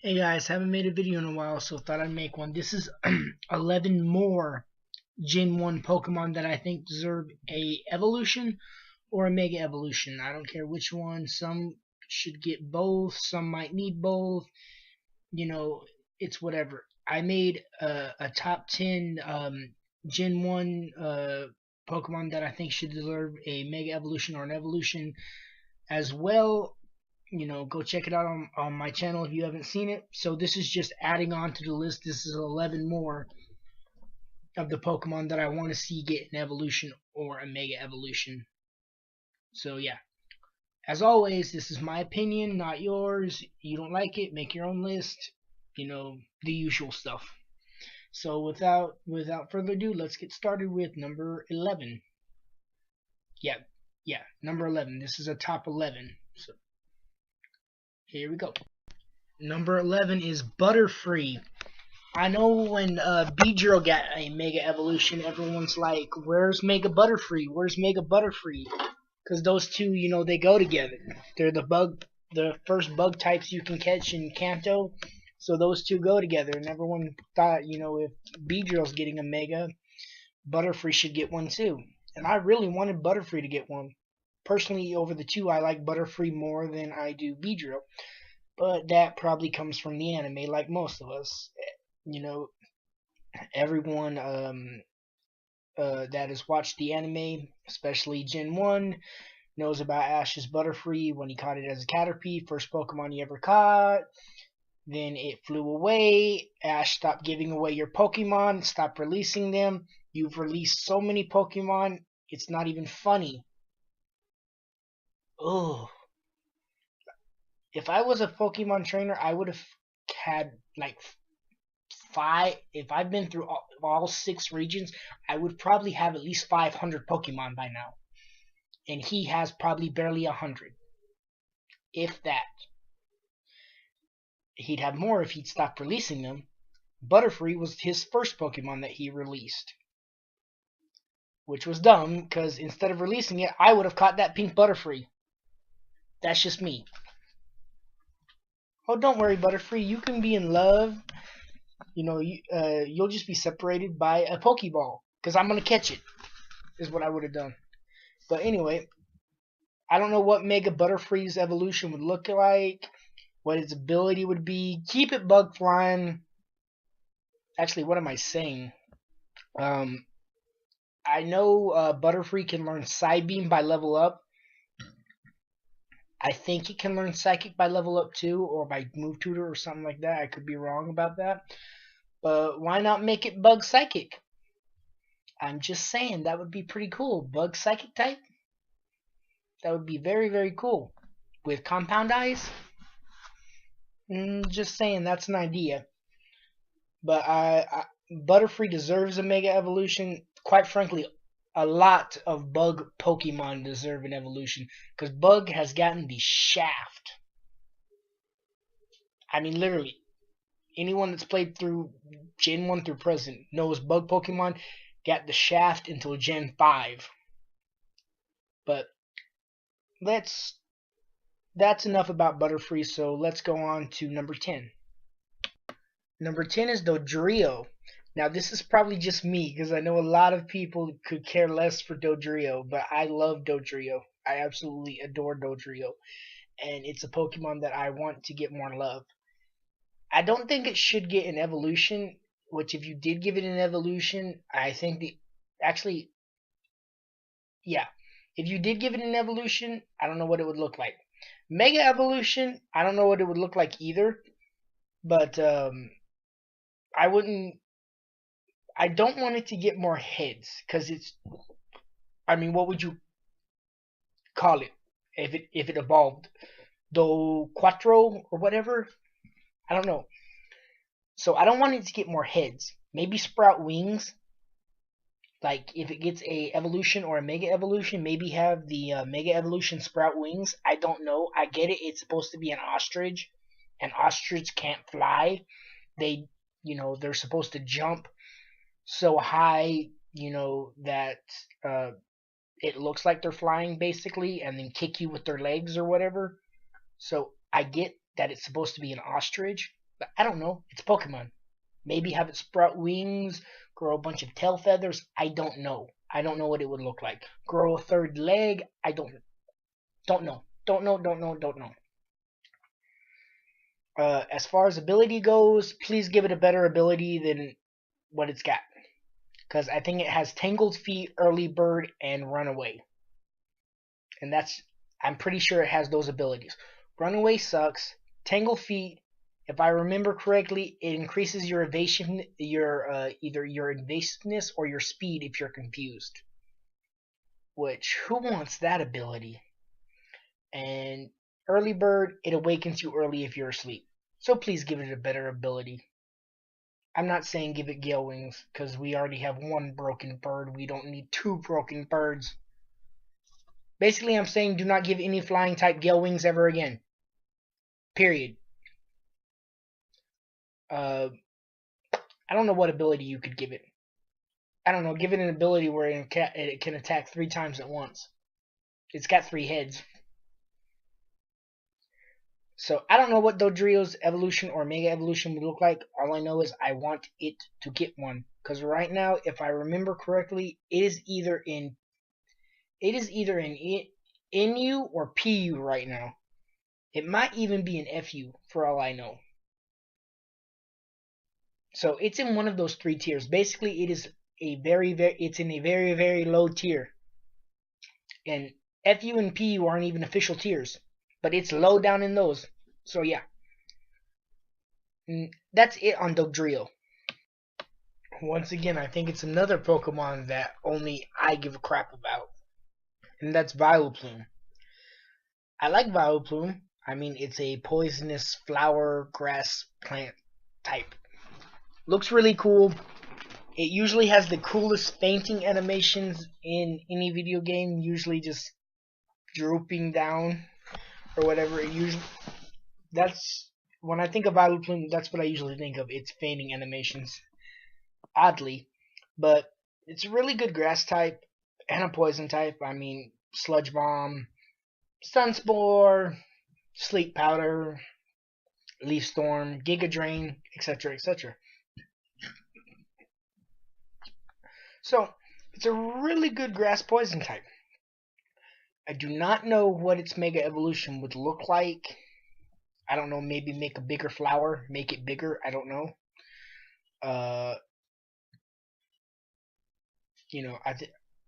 Hey guys, haven't made a video in a while, so thought I'd make one. This is 11 more Gen 1 Pokemon that I think deserve a evolution or a Mega Evolution. I don't care which one. Some should get both, some might need both. You know, it's whatever. I made a top 10 Gen 1 Pokemon that I think should deserve a Mega Evolution or an evolution as well. Go check it out on my channel if you haven't seen it. So this is just adding on to the list. This is 11 more of the Pokemon that I want to see get an evolution or a Mega Evolution. So yeah, as always, this is my opinion, not yours. You don't like it, make your own list. The usual stuff. So without further ado, let's get started with number 11. Yeah, number 11. This is a top 11. So here we go. Number 11 is Butterfree. I know when Beedrill got a Mega Evolution, everyone's like, where's Mega Butterfree? Where's Mega Butterfree? Because those two, they go together. They're the first bug types you can catch in Kanto. So those two go together. And everyone thought, if Beedrill's getting a Mega, Butterfree should get one too. And I really wanted Butterfree to get one. Personally, over the two, I like Butterfree more than I do Beedrill. But that probably comes from the anime, like most of us. Everyone that has watched the anime, especially Gen 1, knows about Ash's Butterfree when he caught it as a Caterpie, first Pokemon he ever caught. Then it flew away. Ash, stop giving away your Pokemon. Stop releasing them. You've released so many Pokemon, it's not even funny. Ugh. If I was a Pokemon trainer, I would have had like 5. If I've been through all 6 regions, I would probably have at least 500 Pokemon by now. And he has probably barely 100. If that. He'd have more if he'd stopped releasing them. Butterfree was his first Pokemon that he released. Which was dumb, because instead of releasing it, I would have caught that pink Butterfree. That's just me. Oh, don't worry, Butterfree. You can be in love. You'll just be separated by a Pokeball. Because I'm going to catch it. Is what I would have done. But anyway, I don't know what Mega Butterfree's evolution would look like. What its ability would be. Keep it bug flying. Actually, what am I saying? I know Butterfree can learn Psybeam by level up. I think it can learn Psychic by level up too, or by Move Tutor or something like that. I could be wrong about that. But why not make it Bug Psychic? I'm just saying, that would be pretty cool. Bug Psychic type? That would be very, very cool. With Compound Eyes? Just saying, that's an idea. But Butterfree deserves a Mega Evolution. Quite frankly, a lot of Bug Pokemon deserve an evolution, because Bug has gotten the shaft. I mean, literally, anyone that's played through Gen 1 through present knows Bug Pokemon got the shaft until Gen 5. But that's enough about Butterfree, so let's go on to number 10. Number 10 is Dodrio. Now, this is probably just me, because I know a lot of people could care less for Dodrio, but I love Dodrio. I absolutely adore Dodrio, and it's a Pokemon that I want to get more love. I don't think it should get an evolution, which if you did give it an evolution, I think if you did give it an evolution, I don't know what it would look like. Mega Evolution, I don't know what it would look like either, but I don't want it to get more heads, because what would you call it if it evolved? Do Quattro or whatever? I don't know. So I don't want it to get more heads. Maybe sprout wings. Like if it gets a evolution or a Mega Evolution, maybe have the Mega Evolution sprout wings. I don't know. I get it. It's supposed to be an ostrich, and ostriches can't fly. They're supposed to jump so high, that it looks like they're flying basically, and then kick you with their legs or whatever. So I get that it's supposed to be an ostrich, But I don't know. It's Pokemon. Maybe have it sprout wings, grow a bunch of tail feathers. I don't know. I don't know what it would look like. Grow a third leg. I don't know. Don't know. Don't know. As far as ability goes, please give it a better ability than what it's got. Because I think it has Tangled Feet, Early Bird, and Runaway. And I'm pretty sure it has those abilities. Runaway sucks. Tangled Feet, if I remember correctly, it increases your evasion, either your evasiveness or your speed if you're confused. Which, who wants that ability? And Early Bird, it awakens you early if you're asleep. So please give it a better ability. I'm not saying give it Gale Wings, because we already have one broken bird. We don't need two broken birds. Basically, I'm saying do not give any flying type Gale Wings ever again. Period. I don't know what ability you could give it. I don't know, give it an ability where it can attack 3 times at once. It's got 3 heads. So I don't know what Dodrio's evolution or Mega Evolution would look like. All I know is I want it to get one. Because right now, if I remember correctly, it is either in NU or PU right now. It might even be an FU for all I know. So it's in one of those 3 tiers. Basically, it's in a very, very low tier. And FU and PU aren't even official tiers. But it's low down in those. So yeah. That's it on Dugtrio. Once again, I think it's another Pokemon that only I give a crap about. And that's Vileplume. I like Vileplume. I mean, it's a poisonous flower grass plant type. Looks really cool. It usually has the coolest fainting animations in any video game. Usually just drooping down or whatever. That's when I think of Vileplume, that's what I usually think of. It's fainting animations. Oddly, but it's a really good grass type and a poison type. I mean, Sludge Bomb, Sunspore, Sleep Powder, Leaf Storm, Giga Drain, etc., etc. So, it's a really good grass poison type. I do not know what its Mega Evolution would look like. I don't know, maybe make a bigger flower, make it bigger, I don't know.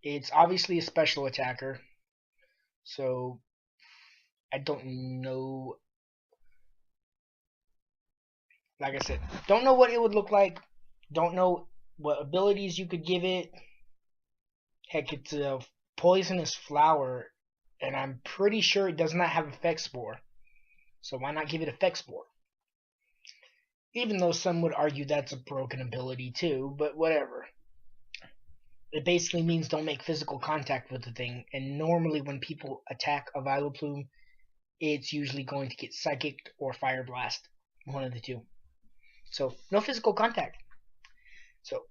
It's obviously a special attacker. So, I don't know. Like I said, don't know what it would look like. Don't know what abilities you could give it. Heck, it's a poisonous flower, and I'm pretty sure it does not have Effect Spore. So why not give it Effect Spore? Even though some would argue that's a broken ability too, but whatever. It basically means don't make physical contact with the thing, and normally when people attack a Vileplume, it's usually going to get Psychic or Fire Blast. One of the two. So, no physical contact. So,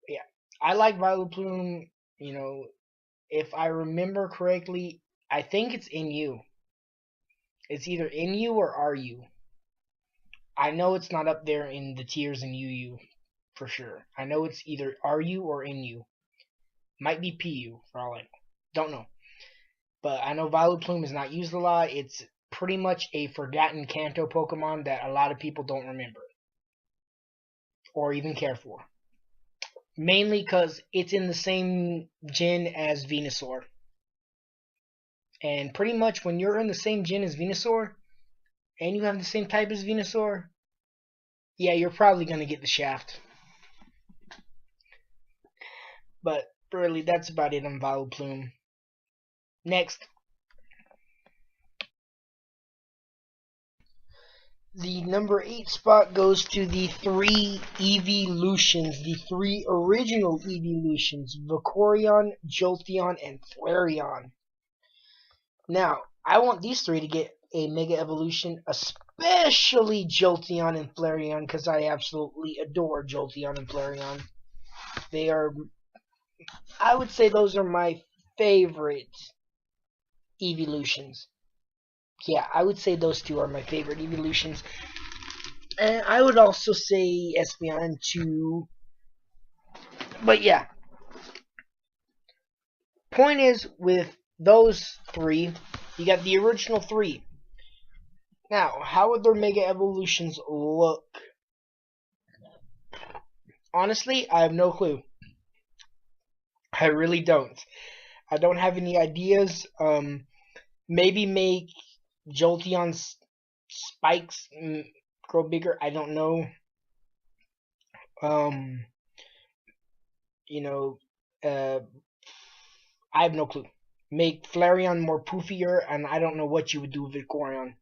yeah. I like Vileplume, if I remember correctly, I think it's NU. It's either NU or RU. I know it's not up there in the tiers in UU, for sure. I know it's either RU or NU. Might be PU, for all I know. Don't know. But I know Vileplume is not used a lot. It's pretty much a forgotten Kanto Pokemon that a lot of people don't remember. Or even care for. Mainly because it's in the same gen as Venusaur. And pretty much when you're in the same gen as Venusaur, and you have the same type as Venusaur, yeah, you're probably going to get the shaft. But really, that's about it on Vileplume. Next. The number 8 spot goes to the 3 Evolutions, the 3 original Evolutions, Vaporeon, Jolteon, and Flareon. Now, I want these 3 to get a Mega Evolution, especially Jolteon and Flareon, because I absolutely adore Jolteon and Flareon. I would say those are my favorite Evolutions. Yeah, I would say those 2 are my favorite Evolutions. And I would also say Espeon too. But yeah, point is with those three, you got the original three. Now, how would their Mega Evolutions look? Honestly, I have no clue. I really don't. I don't have any ideas. Maybe make Jolteon's spikes grow bigger. I don't know. Um, you know, uh, I have no clue. Make Flareon more poofier, and I don't know what you would do with Vaporeon.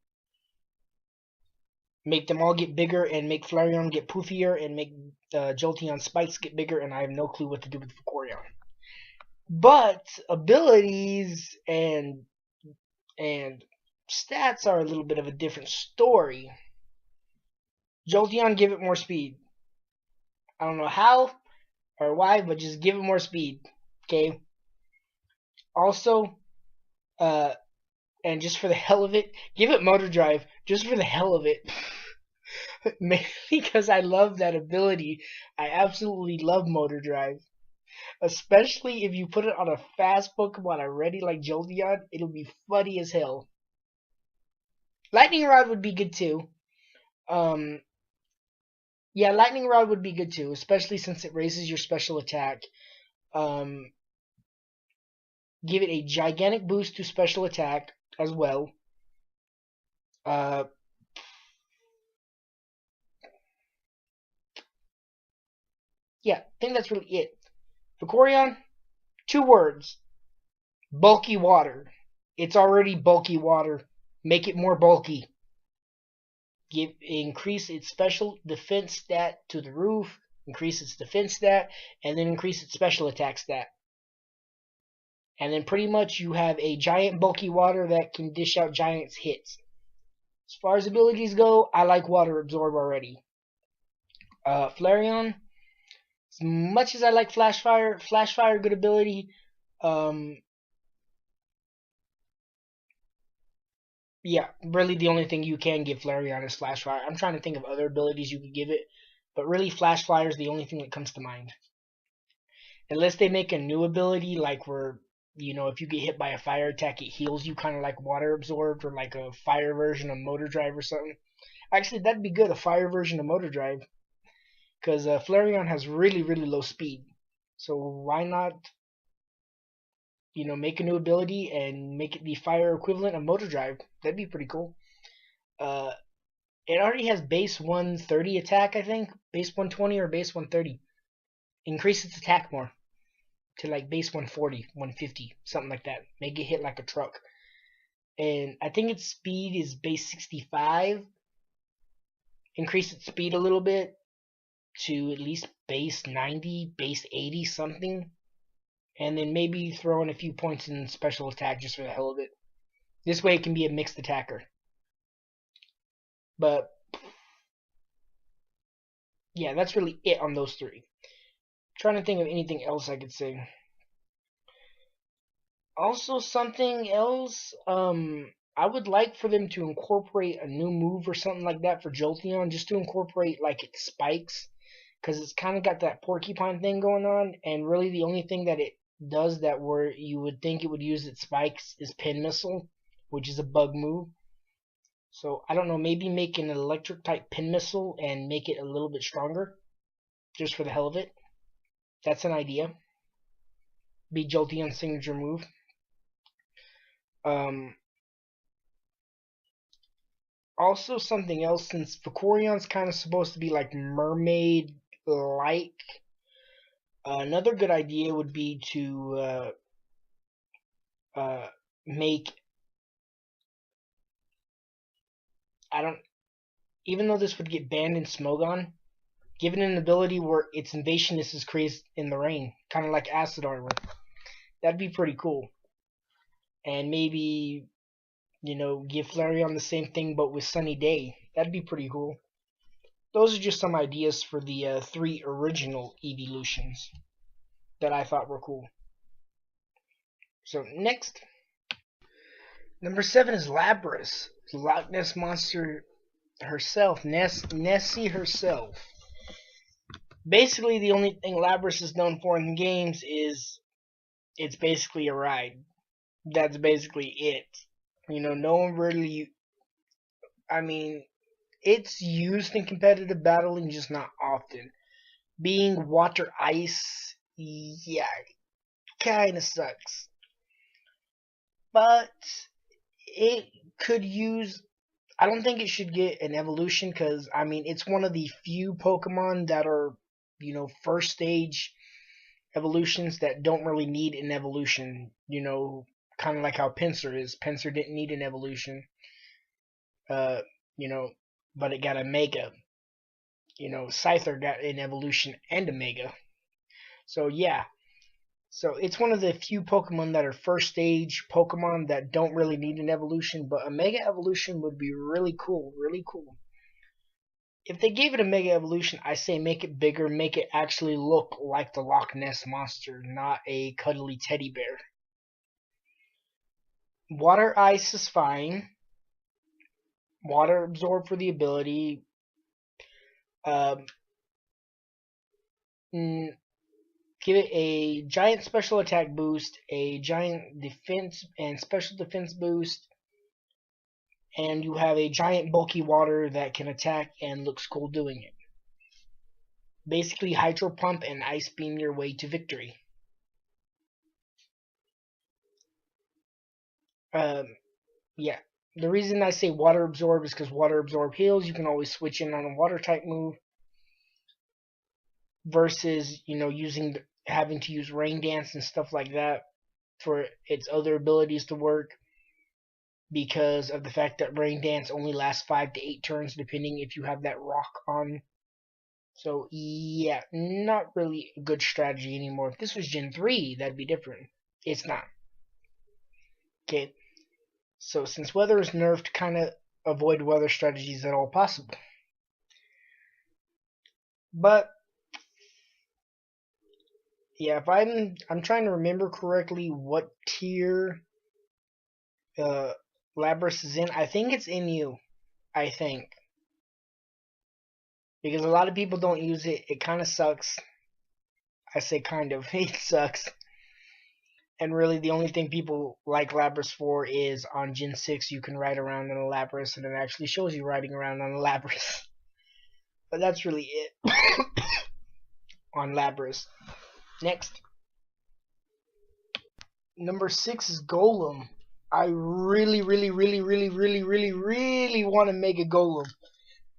Make them all get bigger, and make Flareon get poofier, and make Jolteon spikes get bigger, and I have no clue what to do with Vaporeon. But abilities and stats are a little bit of a different story. Jolteon, give it more speed. I don't know how or why, but just give it more speed. Okay. Also, and just for the hell of it, give it Motor Drive. Just for the hell of it. Mainly because I love that ability. I absolutely love Motor Drive. Especially if you put it on a fast Pokemon already like Jolteon, it'll be funny as hell. Lightning Rod would be good too. Um, yeah, Lightning Rod would be good too, especially since it raises your special attack. Um, give it a gigantic boost to special attack as well. Uh, yeah, I think that's really it. Vaporeon, 2 words. Bulky water. It's already bulky water. Make it more bulky. Increase its special defense stat to the roof, increase its defense stat, and then increase its special attack stat. And then pretty much you have a giant bulky water that can dish out giant hits. As far as abilities go, I like Water Absorb already. Flareon, as much as I like Flash Fire, good ability. Yeah, really the only thing you can give Flareon is Flash Fire. I'm trying to think of other abilities you could give it, but really Flash Fire is the only thing that comes to mind. Unless they make a new ability like where, if you get hit by a fire attack, it heals you, kind of like Water Absorbed, or like a fire version of Motor Drive or something. Actually, that'd be good, a fire version of Motor Drive, because Flareon has really, really low speed. So why not, make a new ability and make it the fire equivalent of Motor Drive? That'd be pretty cool. Uh, it already has base 130 attack, I think. Base 120 or base 130. Increase its attack more to like base 140, 150, something like that. Make it hit like a truck. And I think its speed is base 65. Increase its speed a little bit to at least base 90, base 80, something. And then maybe throw in a few points in special attack just for the hell of it. This way it can be a mixed attacker. But yeah, that's really it on those three. Trying to think of anything else I could say. Also, something else, I would like for them to incorporate a new move or something like that for Jolteon, just to incorporate like its spikes, because it's kind of got that porcupine thing going on, and really the only thing that it does that where you would think it would use its spikes is Pin Missile, which is a bug move. So I don't know, maybe make an electric type Pin Missile and make it a little bit stronger, just for the hell of it. That's an idea. Be Jolteon's signature move. Um, Also, something else, since Vaporeon's kind of supposed to be like mermaid-like, another good idea would be to make, even though this would get banned in Smogon, give it an ability where its invasiveness is crazed in the rain, kind of like Acid Armor. That'd be pretty cool. And maybe, give Flareon the same thing but with Sunny Day. That'd be pretty cool. Those are just some ideas for the 3 original evolutions that I thought were cool. So next, number 7 is Lapras, Loch Ness Monster herself, Nessie herself. Basically, the only thing Lapras is known for in the games is it's basically a ride. That's basically it. You know, no one really. I mean, it's used in competitive battling, just not often. Being water ice, yeah, kind of sucks. But it could use. I don't think it should get an evolution because, I mean, it's one of the few Pokemon that are, first stage evolutions that don't really need an evolution. Kind of like how Pinsir is. Pinsir didn't need an evolution, uh, you know, but it got a Mega. Scyther got an evolution and a Mega. So yeah, so it's one of the few Pokemon that are first stage Pokemon that don't really need an evolution, but a Mega Evolution would be really cool, really cool. If they gave it a Mega Evolution, I say make it bigger, make it actually look like the Loch Ness Monster, not a cuddly teddy bear. Water Ice is fine. Water Absorb for the ability. Um, Give it a giant special attack boost, a giant defense and special defense boost, and you have a giant bulky water that can attack and looks cool doing it. Basically, Hydro Pump and Ice Beam your way to victory. Yeah. The reason I say Water Absorb is because Water Absorb heals. You can always switch in on a Water type move versus having to use Rain Dance and stuff like that for its other abilities to work, because of the fact that Rain Dance only lasts 5 to 8 turns depending if you have that rock on. So yeah, not really a good strategy anymore. If this was Gen 3, that'd be different. It's not. Okay, so since weather is nerfed, kind of avoid weather strategies at all possible. But yeah, if I'm trying to remember correctly what tier Lapras is in. I think it's in you. I think. Because a lot of people don't use it. It kind of sucks. I say kind of. It sucks. And really, the only thing people like Lapras for is on Gen 6, you can ride around on a Lapras, and it actually shows you riding around on a Lapras. But that's really it on Lapras. Next. Number 6 is Golem. I really want to make a Golem.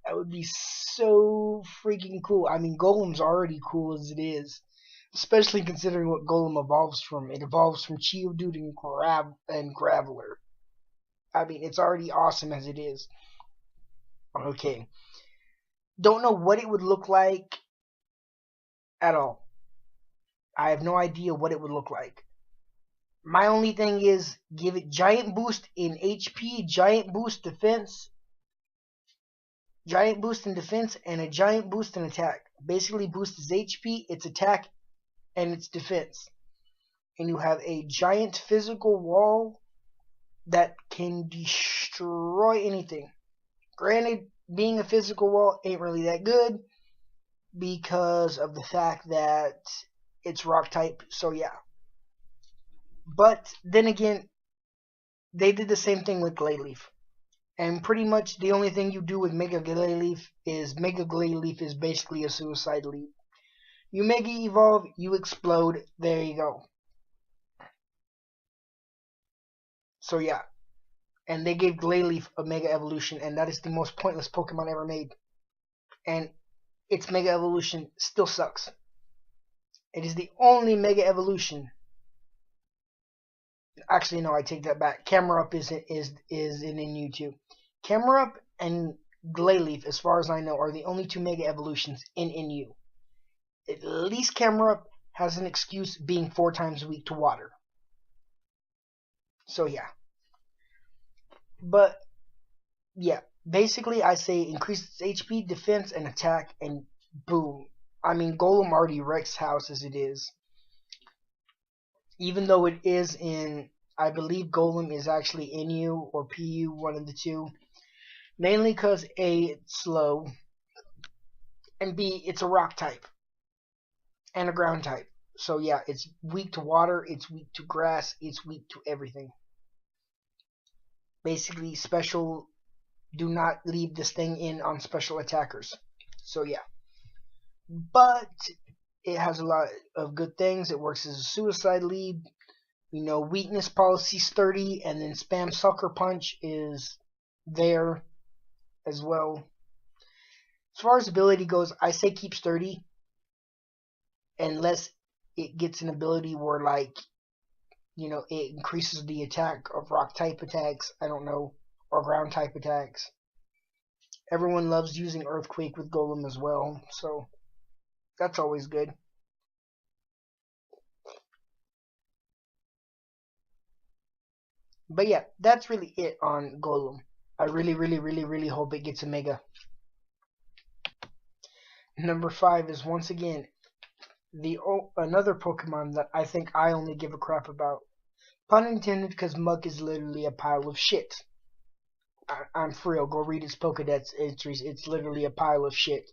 That would be so freaking cool. I mean, Golem's already cool as it is. Especially considering what Golem evolves from. It evolves from Geodude and Graveler. I mean, it's already awesome as it is. Okay. Don't know what it would look like at all. I have no idea what it would look like. My only thing is give it giant boost in HP, giant boost defense, giant boost in defense, and a giant boost in attack. Basically boosts its HP, its attack, and its defense. And you have a giant physical wall that can destroy anything. Granted, being a physical wall ain't really that good because of the fact that it's rock type, so yeah. But then again, they did the same thing with Glalie. And pretty much the only thing you do with Mega Glalie is basically a suicide leap. You Mega Evolve, you explode, there you go. So yeah. And they gave Glalie a Mega Evolution, and that is the most pointless Pokemon ever made. And its Mega Evolution still sucks. It is the only Mega Evolution. Actually, no, I take that back. Camerupt is in Inu too. Camerupt and Glalie, as far as I know, are the only 2 Mega Evolutions in Inu. At least Camerupt has an excuse being 4 times weak to water. So yeah. But yeah, basically I say increase its HP, defense, and attack, and boom. I mean, Golem already wrecks house as it is. Even though it is in, I believe Golem is actually Inu or PU, one of the two. Mainly because A, it's slow, and B, it's a rock type and a ground type. So yeah, it's weak to water, it's weak to grass, it's weak to everything. Basically, special, do not leave this thing in on special attackers. So yeah. But it has a lot of good things. It works as a suicide lead. Weakness policy sturdy, and then spam sucker punch is there as well. As far as ability goes, I say keep sturdy unless it gets an ability where it increases the attack of rock type attacks, I don't know, or ground type attacks. Everyone loves using Earthquake with Golem as well, so that's always good. But yeah, that's really it on Golem. I really, really, really, really hope it gets a Mega. Number 5 is once again another Pokemon that I think I only give a crap about. Pun intended, because Muk is literally a pile of shit. I'm for real. Go read his Pokedex entries. It's literally a pile of shit.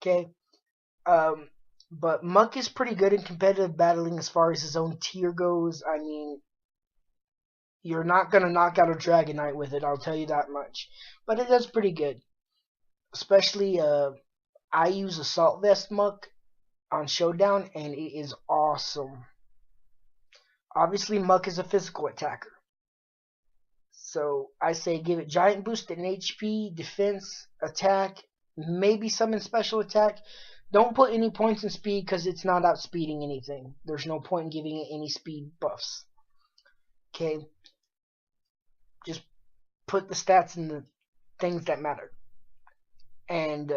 Okay? But Muk is pretty good in competitive battling as far as his own tier goes. I mean, you're not going to knock out a Dragonite with it, I'll tell you that much. But it does pretty good. Especially, I use Assault Vest Muk on Showdown, and it is awesome. Obviously, Muk is a physical attacker. So I say give it giant boost in HP, defense, attack, maybe some in special attack. Don't put any points in speed because it's not outspeeding anything. There's no point in giving it any speed buffs. Okay? Just put the stats in the things that matter. And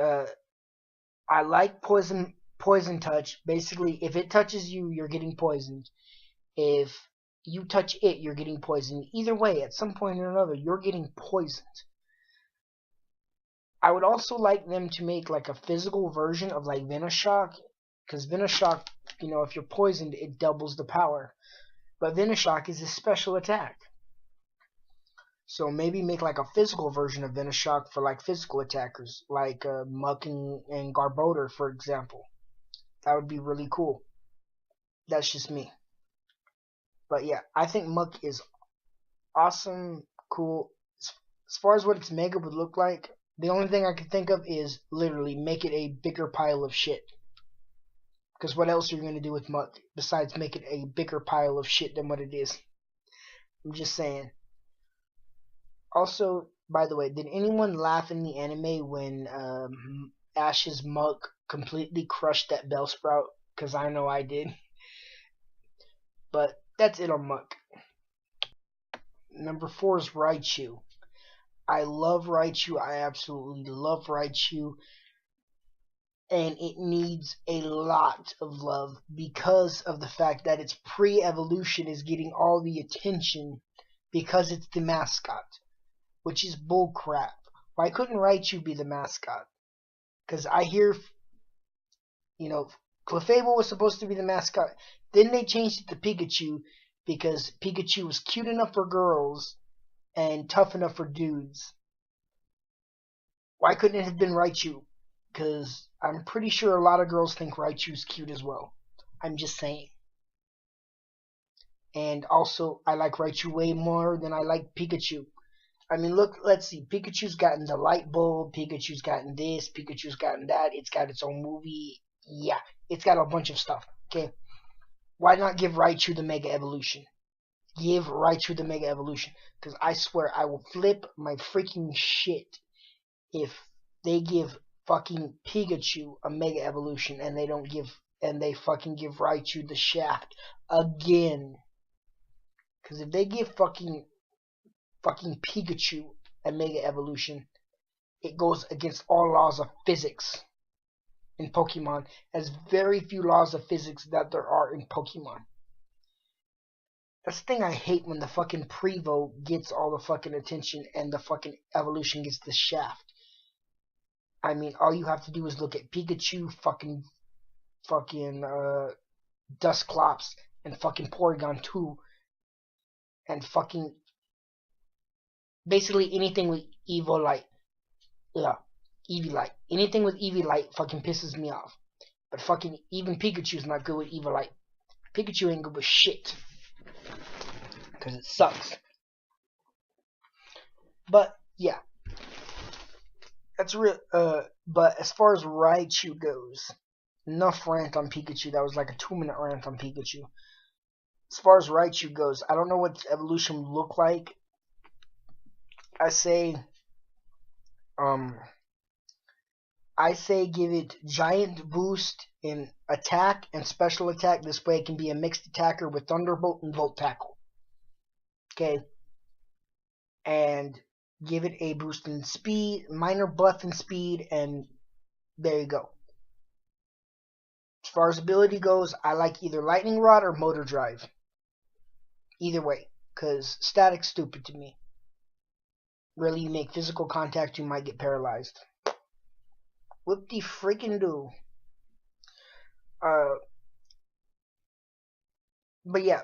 I like poison touch. Basically, if it touches you, you're getting poisoned. If you touch it, you're getting poisoned. Either way, at some point or another, you're getting poisoned. I would also like them to make like a physical version of like Venoshock, because Venoshock, if you're poisoned, it doubles the power. But Venoshock is a special attack. So maybe make like a physical version of Venoshock for like physical attackers, like Muk and Garbodor, for example. That would be really cool. That's just me. But yeah, I think Muk is awesome, cool. As far as what its Mega would look like, the only thing I can think of is literally make it a bigger pile of shit. Because what else are you going to do with Muk besides make it a bigger pile of shit than what it is? I'm just saying. Also, by the way, did anyone laugh in the anime when Ash's Muk completely crushed that Bellsprout? Because I know I did. But that's it on Muk. Number 4 is Raichu. I love Raichu. I absolutely love Raichu. And it needs a lot of love because of the fact that its pre-evolution is getting all the attention because it's the mascot, which is bullcrap. Why couldn't Raichu be the mascot? Because I hear, Clefable was supposed to be the mascot. Then they changed it to Pikachu because Pikachu was cute enough for girls and tough enough for dudes. Why couldn't it have been Raichu? Because I'm pretty sure a lot of girls think Raichu's cute as well. I'm just saying. And also, I like Raichu way more than I like Pikachu. I mean, let's see. Pikachu's gotten the light bulb. Pikachu's gotten this. Pikachu's gotten that. It's got its own movie. Yeah, it's got a bunch of stuff. Okay. Why not give Raichu the Mega Evolution? Give Raichu the Mega Evolution. Because I swear I will flip my freaking shit if they give fucking Pikachu a Mega Evolution and they fucking give Raichu the Shaft again. Because if they give fucking Pikachu a Mega Evolution, it goes against all laws of physics in Pokemon, as very few laws of physics that there are in Pokemon. That's the thing I hate, when the fucking Prevo gets all the fucking attention and the fucking evolution gets the shaft. I mean, all you have to do is look at Pikachu, fucking Dusclops, and fucking Porygon 2, and fucking basically anything with Evolite. Yeah, Eevee-Light. Anything with Eevee-Light fucking pisses me off. But fucking even Pikachu's not good with Eevee-Light. Pikachu ain't good with shit. Because it sucks. But, yeah. That's real. But as far as Raichu goes, enough rant on Pikachu. That was like a 2-minute rant on Pikachu. As far as Raichu goes, I don't know what evolution would look like. I say give it giant boost in attack and special attack. This way it can be a mixed attacker with Thunderbolt and Volt Tackle. Okay. And give it a boost in speed, minor buff in speed, and there you go. As far as ability goes, I like either Lightning Rod or Motor Drive. Either way, because static's stupid to me. Really, you make physical contact, you might get paralyzed. Whoop de freaking do. But yeah,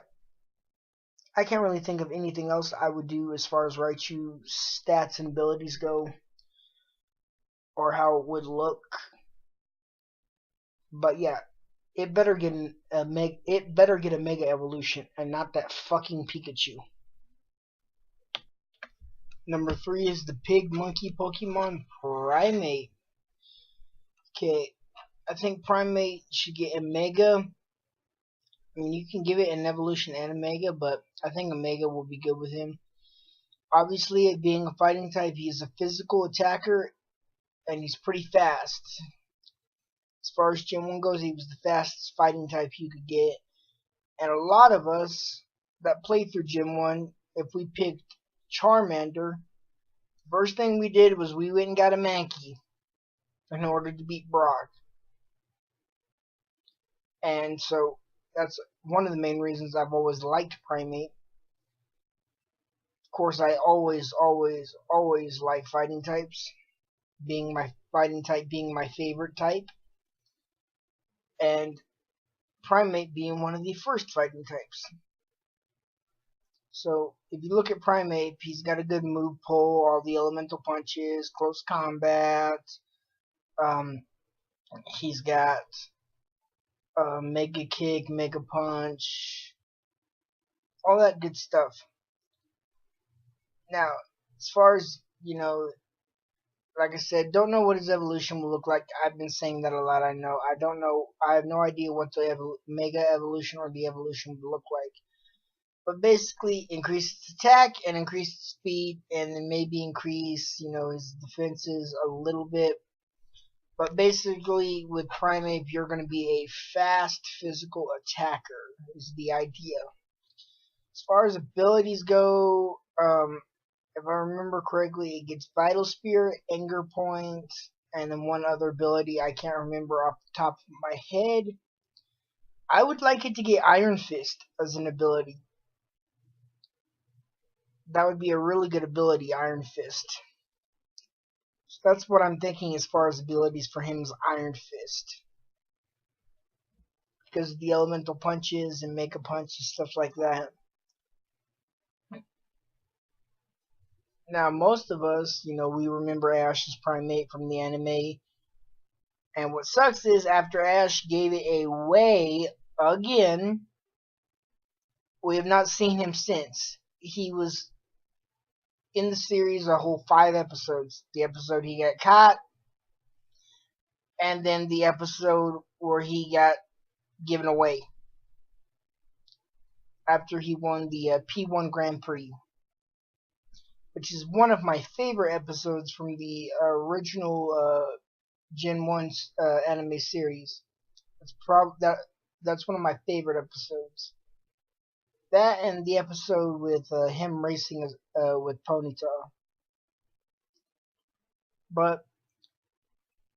I can't really think of anything else I would do as far as Raichu stats and abilities go, or how it would look. But yeah, it better get a Mega Evolution and not that fucking Pikachu. Number 3 is the Pig Monkey Pokemon Primeape. Okay, I think Primeape should get a Mega. I mean, you can give it an Evolution and a Mega, but I think a Mega will be good with him. Obviously, it being a fighting type, he is a physical attacker, and he's pretty fast. As far as Gen 1 goes, he was the fastest fighting type you could get. And a lot of us that played through Gen 1, if we picked Charmander, first thing we did was we went and got a Mankey in order to beat Brock. And so that's one of the main reasons I've always liked Primeape. Of course, I always like fighting types, being my favorite type, and Primeape being one of the first fighting types. So if you look at Primeape, he's got a good move pull, all the elemental punches, close combat. He's got Mega Kick, Mega Punch, all that good stuff. Now, as far as, like I said, don't know what his evolution will look like. I've been saying that a lot, I know. I don't know. I have no idea what the Mega Evolution or the evolution would look like. But basically, increase its attack and increase its speed, and then maybe increase, his defenses a little bit. But basically, with Primeape, you're going to be a fast physical attacker, is the idea. As far as abilities go, if I remember correctly, it gets Vital Spear, Anger Point, and then one other ability I can't remember off the top of my head. I would like it to get Iron Fist as an ability. That would be a really good ability, Iron Fist. So that's what I'm thinking as far as abilities for him is Iron Fist. Because of the elemental punches and Mega Punch and stuff like that. Now, most of us, we remember Ash's Primeape from the anime. And what sucks is, after Ash gave it away again, we have not seen him since. He was in the series a whole 5 episodes. The episode he got caught, and then the episode where he got given away after he won the P1 Grand Prix, which is one of my favorite episodes from the original Gen 1 anime series. That's one of my favorite episodes. That and the episode with him racing with Ponyta. But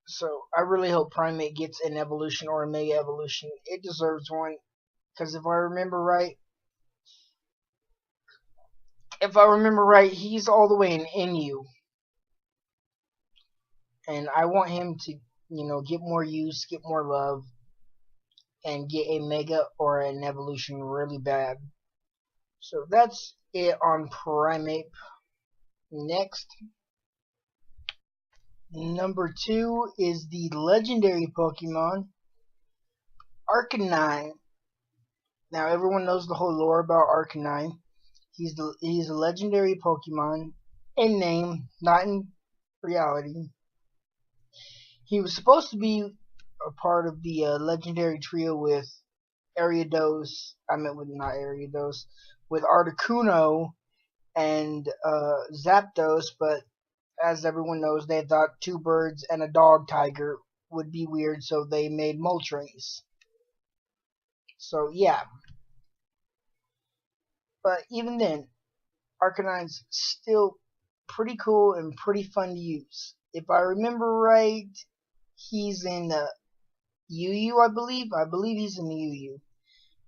so I really hope Primeape gets an evolution or a Mega Evolution. It deserves one, because if I remember right, he's all the way in Inu. And I want him to, get more use, get more love, and get a Mega or an Evolution really bad. So that's it on Primeape. Next, Number 2 is the legendary Pokemon, Arcanine. Now everyone knows the whole lore about Arcanine. He's a legendary Pokemon in name, not in reality. He was supposed to be a part of the legendary trio with Ariados. I meant with not Ariados, with Articuno and Zapdos, but as everyone knows, they thought two birds and a dog tiger would be weird, so they made Moltres. So yeah, but even then, Arcanine's still pretty cool and pretty fun to use. If I remember right, he's in UU, I believe. I believe he's in the UU.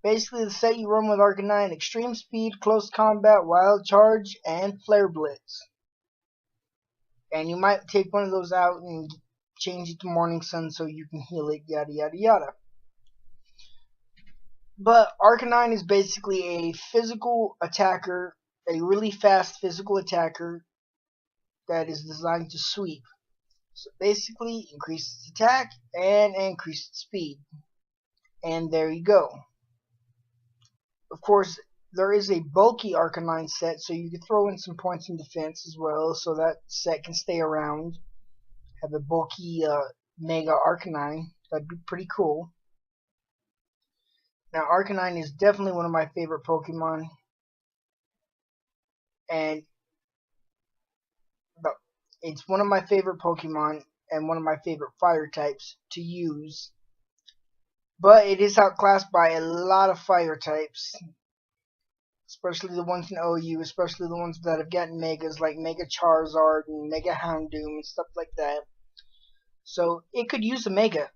Basically, the set you run with Arcanine: Extreme Speed, Close Combat, Wild Charge, and Flare Blitz. And you might take one of those out and change it to Morning Sun so you can heal it, yada yada yada. But Arcanine is basically a physical attacker, a really fast physical attacker that is designed to sweep. So basically, increase its attack and increase its speed. And there you go. Of course, there is a bulky Arcanine set, so you can throw in some points in defense as well, so that set can stay around. Have a bulky Mega Arcanine. That'd be pretty cool. Now, Arcanine is definitely one of my favorite Pokemon. And it's one of my favorite Pokemon and one of my favorite fire types to use. But it is outclassed by a lot of fire types. Especially the ones in OU, especially the ones that have gotten Megas like Mega Charizard and Mega Houndoom and stuff like that. So it could use a Mega.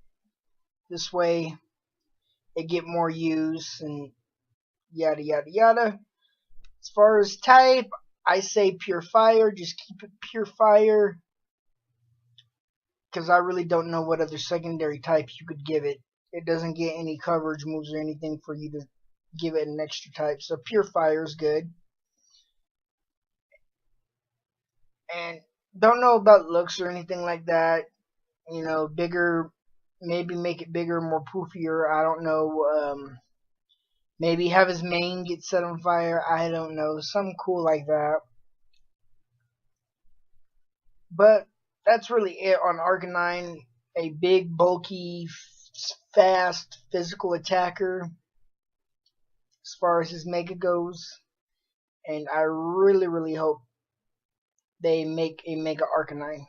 This way it get more use and yada yada yada. As far as type, I say pure fire. Just keep it pure fire. Because I really don't know what other secondary type you could give it. It doesn't get any coverage moves or anything for you to give it an extra type. So pure fire is good. And don't know about looks or anything like that. You know, bigger, maybe make it bigger, more poofier. I don't know. Maybe have his mane get set on fire. I don't know. Something cool like that. But that's really it on Arcanine. A big, bulky, fast, physical attacker as far as his Mega goes. And I really, really hope they make a Mega Arcanine.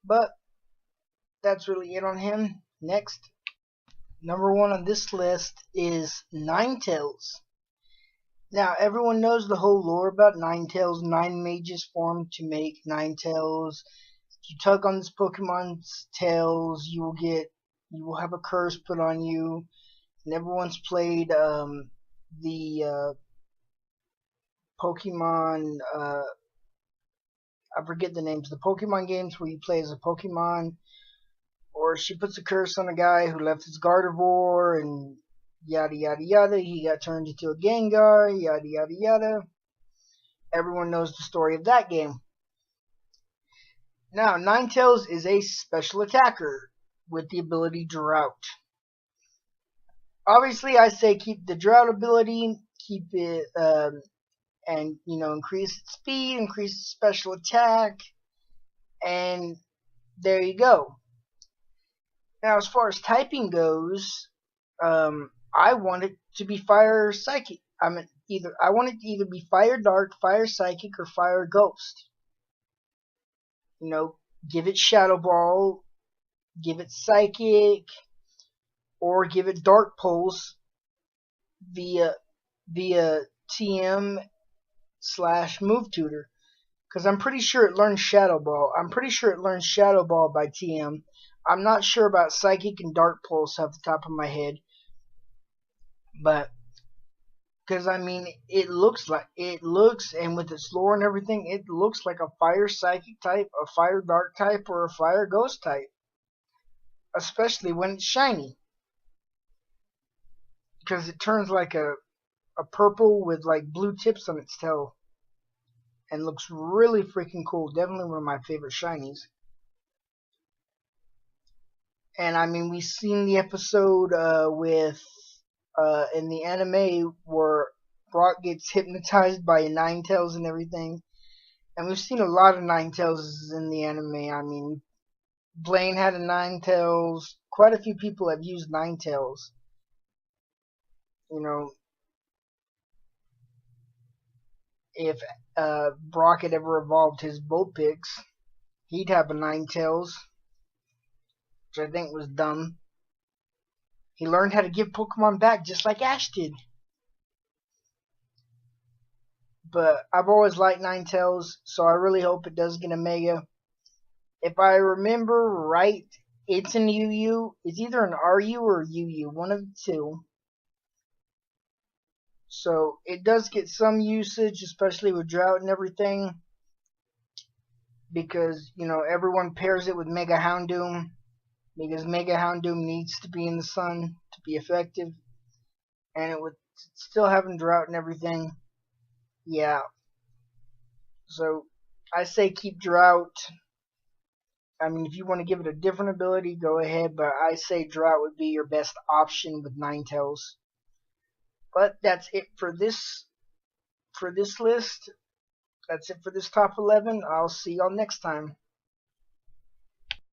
But that's really it on him. Next, number 1 on this list is Ninetales. Now, everyone knows the whole lore about Ninetales. 9 mages formed to make Ninetales. If you tug on this Pokemon's tails, you will have a curse put on you. And everyone's played the Pokemon. I forget the names. The Pokemon games where you play as a Pokemon, or she puts a curse on a guy who left his Gardevoir and yada yada yada. He got turned into a Gengar, yada yada yada. Everyone knows the story of that game. Now, Ninetales is a special attacker with the ability Drought. Obviously, I say keep the Drought ability, keep it, and increase its speed, increase its special attack, and there you go. Now, as far as typing goes, I want it to be Fire Psychic. I want it to either be Fire Dark, Fire Psychic, or Fire Ghost. Give it Shadow Ball, give it Psychic, or give it Dark Pulse via TM / Move Tutor. Because I'm pretty sure it learns Shadow Ball. I'm pretty sure it learns Shadow Ball by TM. I'm not sure about Psychic and Dark Pulse off the top of my head. But, because it looks, and with its lore and everything, it looks like a Fire Psychic type, a Fire Dark type, or a Fire Ghost type. Especially when it's shiny. Because it turns like a purple with like blue tips on its tail. And looks really freaking cool. Definitely one of my favorite shinies. And I mean, we've seen the episode with in the anime where Brock gets hypnotized by Ninetales and everything. And we've seen a lot of Ninetales in the anime. I mean, Blaine had a Ninetales. Quite a few people have used Ninetales. You know, if Brock had ever evolved his Vulpix, he'd have a Ninetales, which I think was dumb. He learned how to give Pokemon back just like Ash did. But I've always liked Ninetales, so I really hope it does get a Mega. If I remember right, it's an UU. It's either an RU or UU, one of the two. So it does get some usage, especially with drought and everything, because everyone pairs it with Mega Houndoom, because Mega Houndoom needs to be in the sun to be effective, and it would still having drought and everything. Yeah. So I say keep drought. I mean, if you want to give it a different ability, go ahead, but I say drought would be your best option with Ninetales. But that's it for this list. That's it for this top 11. I'll see y'all next time.